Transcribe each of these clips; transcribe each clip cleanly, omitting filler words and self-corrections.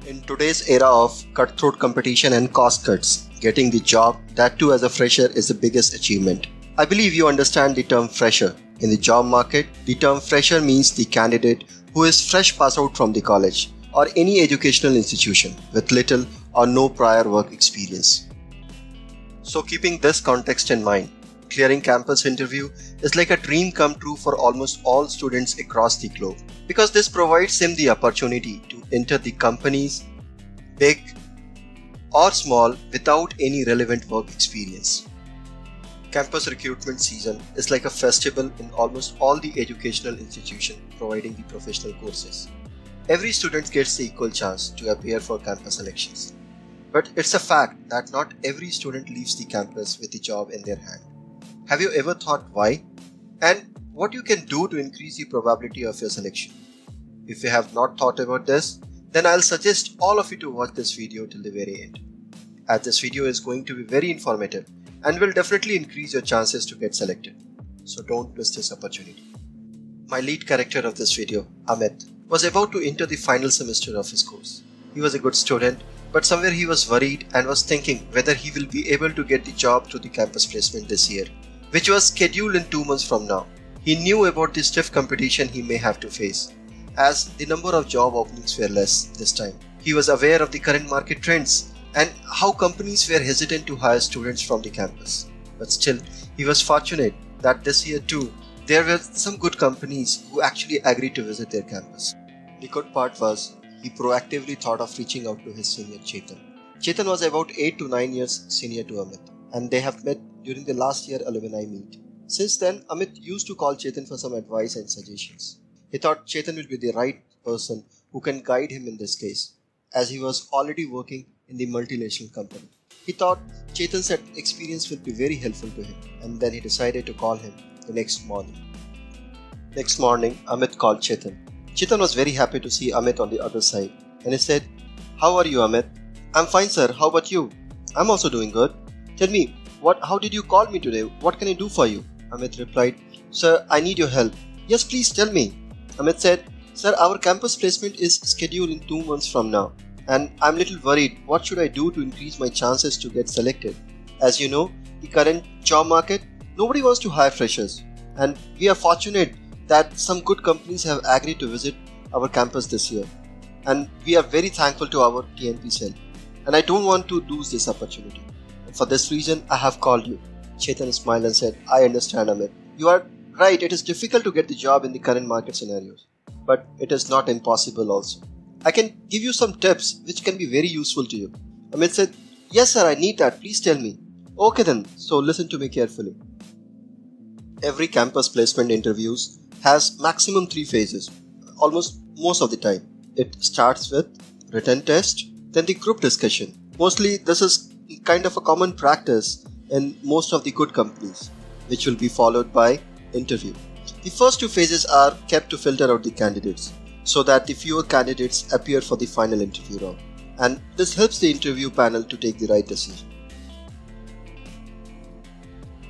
In today's era of cutthroat competition and cost cuts, getting the job, that too as a fresher, is the biggest achievement. I believe you understand the term fresher. In the job market, the term fresher means the candidate who is fresh pass out from the college or any educational institution with little or no prior work experience. So keeping this context in mind, clearing campus interview is like a dream come true for almost all students across the globe, because this provides them the opportunity to enter the companies, big or small, without any relevant work experience. Campus recruitment season is like a festival in almost all the educational institutions providing the professional courses. Every student gets the equal chance to appear for campus selections. But it's a fact that not every student leaves the campus with the job in their hand. Have you ever thought why? And what you can do to increase the probability of your selection? If you have not thought about this, then I'll suggest all of you to watch this video till the very end, as this video is going to be very informative and will definitely increase your chances to get selected. So don't miss this opportunity. My lead character of this video, Amit, was about to enter the final semester of his course. He was a good student, but somewhere he was worried and was thinking whether he will be able to get the job through the campus placement this year, which was scheduled in 2 months from now. He knew about the stiff competition he may have to face, as the number of job openings were less this time. He was aware of the current market trends and how companies were hesitant to hire students from the campus. But still, he was fortunate that this year too, there were some good companies who actually agreed to visit their campus. The good part was, he proactively thought of reaching out to his senior Chetan. Chetan was about 8 to 9 years senior to Amit, and they have met during the last year alumni meet. Since then, Amit used to call Chetan for some advice and suggestions. He thought Chetan would be the right person who can guide him in this case, as he was already working in the multinational company. He thought Chetan's experience would be very helpful to him, and then he decided to call him the next morning. Next morning, Amit called Chetan. Chetan was very happy to see Amit on the other side, and he said, "How are you, Amit?" "I'm fine, sir. How about you?" "I'm also doing good." "Tell me, how did you call me today? What can I do for you?" Amit replied, "Sir, I need your help." "Yes, please tell me." Amit said, "Sir, our campus placement is scheduled in 2 months from now, and I'm a little worried. What should I do to increase my chances to get selected? As you know, the current job market, nobody wants to hire freshers, and we are fortunate that some good companies have agreed to visit our campus this year, and we are very thankful to our TNP cell, and I don't want to lose this opportunity. For this reason, I have called you." Chetan smiled and said, "I understand, Amit. You are right, it is difficult to get the job in the current market scenarios, but it is not impossible also. I can give you some tips which can be very useful to you." Amit said, "Yes sir, I need that. Please tell me." "Okay then, so listen to me carefully. Every campus placement interviews has maximum 3 phases, almost most of the time. It starts with written test, then the group discussion. Mostly this is kind of a common practice in most of the good companies, which will be followed by interview. The first 2 phases are kept to filter out the candidates, so that the fewer candidates appear for the final interview round, and this helps the interview panel to take the right decision.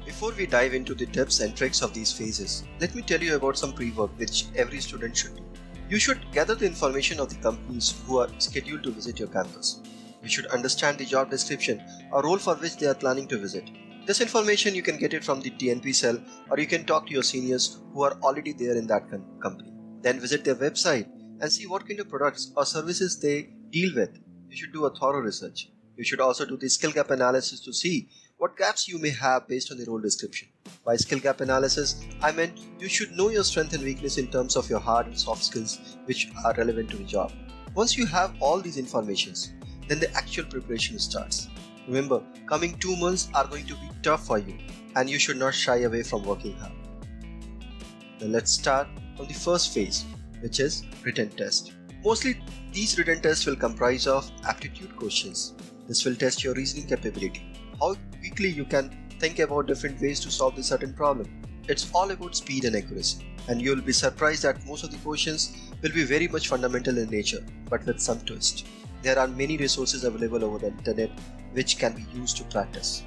Before we dive into the tips and tricks of these phases, let me tell you about some pre-work which every student should do. You should gather the information of the companies who are scheduled to visit your campus. You should understand the job description or role for which they are planning to visit. This information you can get it from the TNP cell, or you can talk to your seniors who are already there in that company. Then visit their website and see what kind of products or services they deal with. You should do a thorough research. You should also do the skill gap analysis to see what gaps you may have based on the role description. By skill gap analysis, I meant you should know your strength and weakness in terms of your hard and soft skills which are relevant to the job. Once you have all these informations, then the actual preparation starts. Remember, coming 2 months are going to be tough for you, and you should not shy away from working hard. Then let's start on the first phase, which is written test. Mostly these written tests will comprise of aptitude questions. This will test your reasoning capability, how quickly you can think about different ways to solve a certain problem. It's all about speed and accuracy, and you will be surprised that most of the questions will be very much fundamental in nature, but with some twist. There are many resources available over the internet which can be used to practice.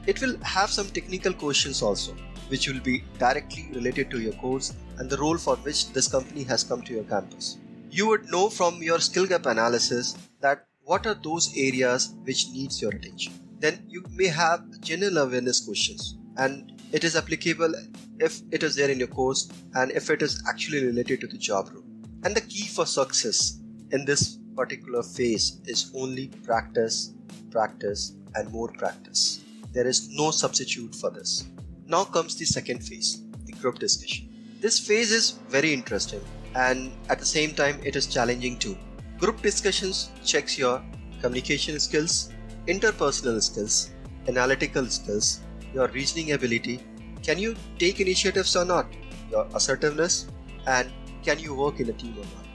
It will have some technical questions also, which will be directly related to your course and the role for which this company has come to your campus. You would know from your skill gap analysis that what are those areas which needs your attention. Then you may have general awareness questions, and it is applicable if it is there in your course and if it is actually related to the job role. And the key for success in this particular phase is only practice, practice and more practice. There is no substitute for this. Now comes the second phase, the group discussion. This phase is very interesting and at the same time it is challenging too. Group discussions checks your communication skills, interpersonal skills, analytical skills, your reasoning ability, can you take initiatives or not, your assertiveness, and can you work in a team or not.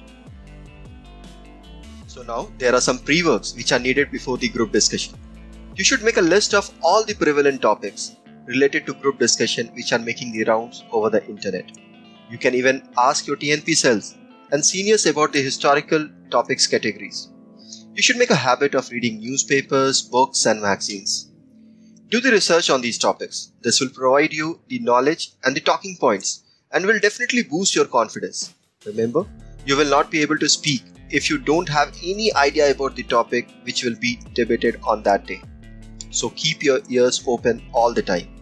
So now there are some pre-works which are needed before the group discussion. You should make a list of all the prevalent topics related to group discussion which are making the rounds over the internet. You can even ask your TNP cells and seniors about the historical topics categories. You should make a habit of reading newspapers, books and magazines. Do the research on these topics. This will provide you the knowledge and the talking points and will definitely boost your confidence. Remember, you will not be able to speak if you don't have any idea about the topic which will be debated on that day. So keep your ears open all the time.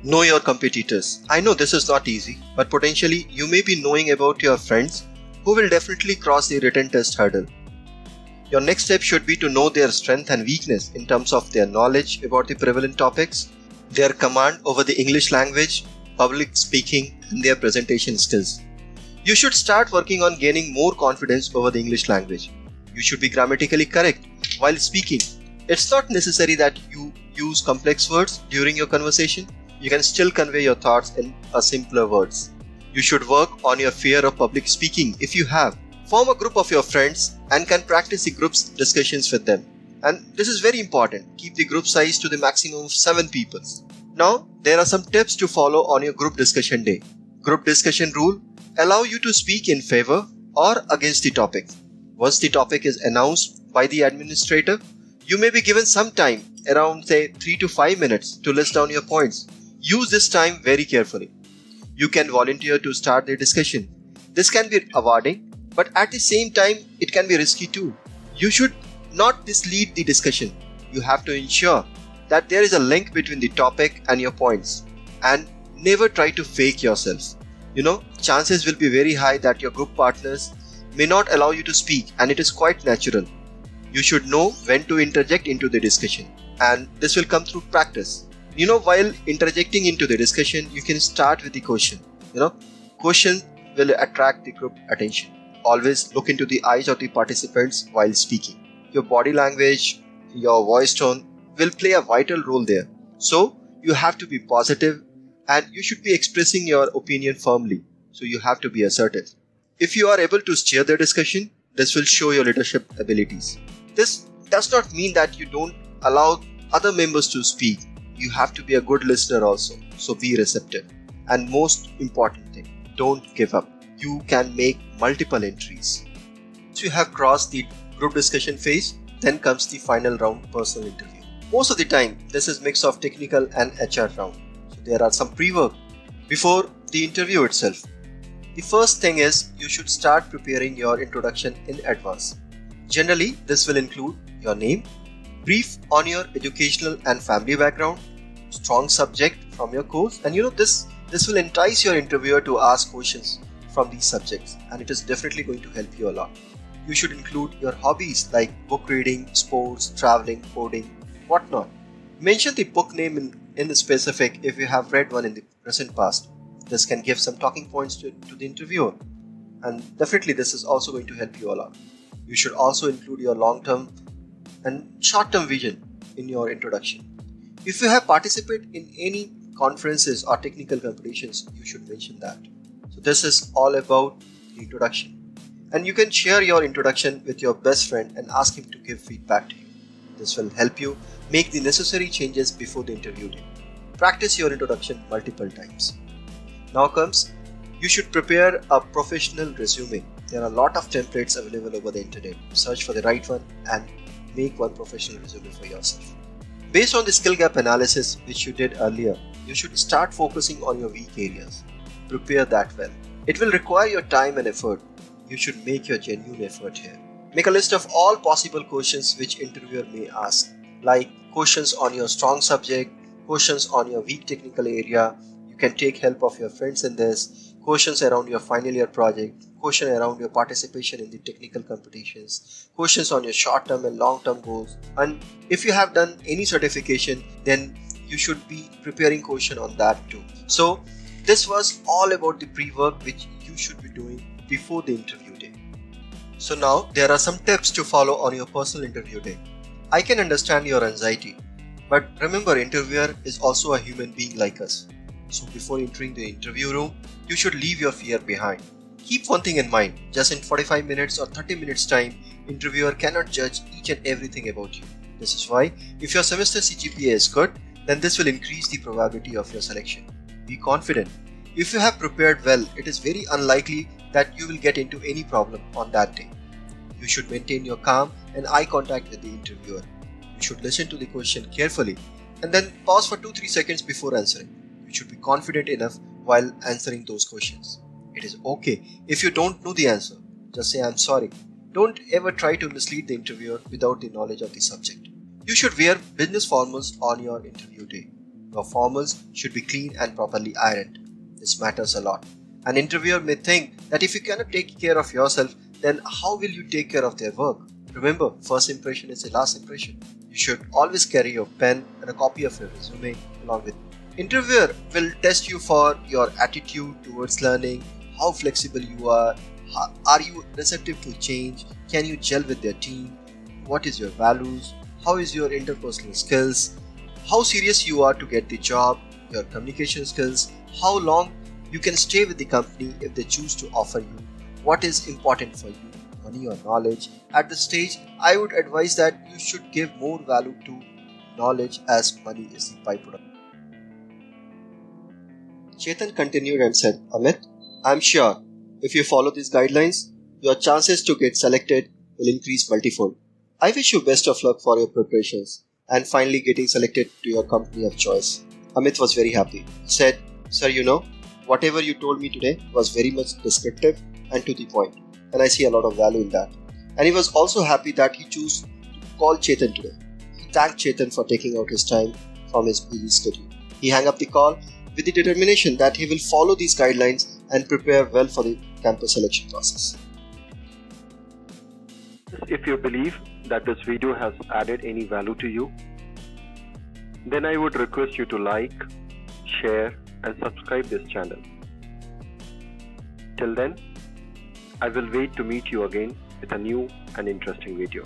Know your competitors. I know this is not easy, but potentially you may be knowing about your friends who will definitely cross the written test hurdle. Your next step should be to know their strength and weakness in terms of their knowledge about the prevalent topics, their command over the English language, public speaking, and their presentation skills. You should start working on gaining more confidence over the English language. You should be grammatically correct while speaking. It's not necessary that you use complex words during your conversation. You can still convey your thoughts in simpler words. You should work on your fear of public speaking if you have. Form a group of your friends and can practice the group's discussions with them. And this is very important. Keep the group size to the maximum of 7 people. Now, there are some tips to follow on your group discussion day. Group discussion rule: allow you to speak in favor or against the topic. Once the topic is announced by the administrator, you may be given some time, around say 3 to 5 minutes, to list down your points. Use this time very carefully. You can volunteer to start the discussion. This can be rewarding, but at the same time it can be risky too. You should not mislead the discussion. You have to ensure that there is a link between the topic and your points, and never try to fake yourself. Chances will be very high that your group partners may not allow you to speak, and it is quite natural. You should know when to interject into the discussion, and this will come through practice. While interjecting into the discussion, you can start with the question. Question will attract the group attention. Always look into the eyes of the participants while speaking. Your body language, your voice tone will play a vital role there. So you have to be positive and you should be expressing your opinion firmly. So you have to be assertive. If you are able to steer the discussion, this will show your leadership abilities. This does not mean that you don't allow other members to speak. You have to be a good listener also. So be receptive. And most important thing, don't give up. You can make multiple entries. So you have crossed the group discussion phase, then comes the final round, personal interview. Most of the time, this is mix of technical and HR round. So there are some pre-work before the interview itself. The first thing is you should start preparing your introduction in advance. Generally, this will include your name, brief on your educational and family background, strong subject from your course, and this will entice your interviewer to ask questions from these subjects, and it is definitely going to help you a lot. You should include your hobbies like book reading, sports, traveling, coding, whatnot. Mention the book name in the specific if you have read one in the recent past. This can give some talking points to the interviewer, and definitely this is also going to help you a lot. You should also include your long-term and short-term vision in your introduction. If you have participated in any conferences or technical competitions, you should mention that. So this is all about the introduction. And you can share your introduction with your best friend and ask him to give feedback to you. This will help you make the necessary changes before the interview day. Practice your introduction multiple times. Now comes, you should prepare a professional resume. There are a lot of templates available over the internet. Search for the right one and make one professional resume for yourself. Based on the skill gap analysis which you did earlier, you should start focusing on your weak areas. Prepare that well. It will require your time and effort. you should make your genuine effort here. Make a list of all possible questions which interviewer may ask, like questions on your strong subject, questions on your weak technical area. You can take help of your friends in this. Questions around your final year project, question around your participation in the technical competitions, questions on your short-term and long-term goals. And if you have done any certification, then you should be preparing question on that too. So this was all about the pre-work which you should be doing before the interview day. So now there are some tips to follow on your personal interview day. I can understand your anxiety, but remember, interviewer is also a human being like us. So before entering the interview room, you should leave your fear behind. Keep one thing in mind, just in 45 minutes or 30 minutes time, interviewer cannot judge each and everything about you. This is why if your semester CGPA is good, then this will increase the probability of your selection. Be confident. If you have prepared well, it is very unlikely that you will get into any problem on that day. You should maintain your calm and eye contact with the interviewer. You should listen to the question carefully and then pause for 2-3 seconds before answering. You should be confident enough while answering those questions. It is okay if you don't know the answer. Just say I'm sorry. Don't ever try to mislead the interviewer without the knowledge of the subject. You should wear business formals on your interview day. Your formals should be clean and properly ironed. This matters a lot. An interviewer may think that if you cannot take care of yourself, then how will you take care of their work? Remember, first impression is the last impression. You should always carry your pen and a copy of your resume along with you. Interviewer will test you for your attitude towards learning, how flexible you are you receptive to change, can you gel with their team, what is your values, how is your interpersonal skills, how serious you are to get the job, your communication skills, how long you can stay with the company if they choose to offer you, what is important for you, money or knowledge. At this stage, I would advise that you should give more value to knowledge as money is the byproduct. Chetan continued and said, Amit, I'm sure if you follow these guidelines, your chances to get selected will increase multifold. I wish you best of luck for your preparations and finally getting selected to your company of choice. Amit was very happy. He said, Sir, whatever you told me today was very much descriptive and to the point, and I see a lot of value in that. And he was also happy that he chose to call Chetan today. He thanked Chetan for taking out his time from his busy schedule. He hung up the call with the determination that he will follow these guidelines and prepare well for the campus selection process. If you believe that this video has added any value to you, then I would request you to like, share and subscribe this channel. Till then, I will wait to meet you again with a new and interesting video.